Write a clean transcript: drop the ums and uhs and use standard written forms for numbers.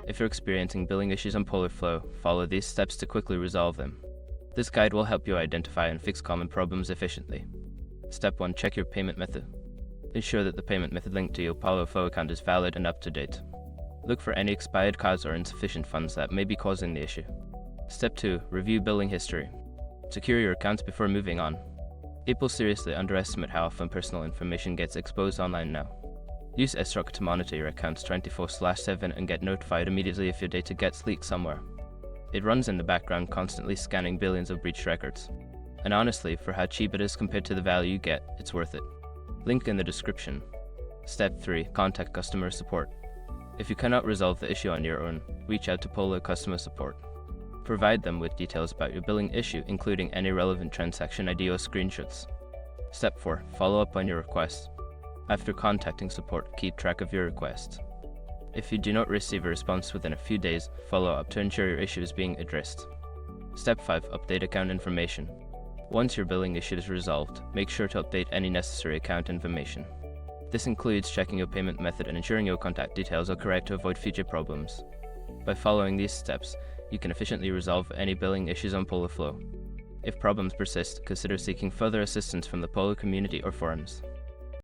If you're experiencing billing issues on PolarFlow, follow these steps to quickly resolve them. This guide will help you identify and fix common problems efficiently. Step 1. Check your payment method. Ensure that the payment method linked to your PolarFlow account is valid and up to date. Look for any expired cards or insufficient funds that may be causing the issue. Step 2. Review billing history. Secure your accounts before moving on. People seriously underestimate how often personal information gets exposed online now. Use SROC to monitor your accounts 24/7 and get notified immediately if your data gets leaked somewhere. It runs in the background, constantly scanning billions of breached records. And honestly, for how cheap it is compared to the value you get, it's worth it. Link in the description. Step 3. Contact customer support. If you cannot resolve the issue on your own, reach out to Polar customer support. Provide them with details about your billing issue, including any relevant transaction ID or screenshots. Step 4. Follow up on your request. After contacting support, keep track of your requests. If you do not receive a response within a few days, follow up to ensure your issue is being addressed. Step 5. Update account information. Once your billing issue is resolved, make sure to update any necessary account information. This includes checking your payment method and ensuring your contact details are correct to avoid future problems. By following these steps, you can efficiently resolve any billing issues on PolarFlow. If problems persist, consider seeking further assistance from the Polar community or forums.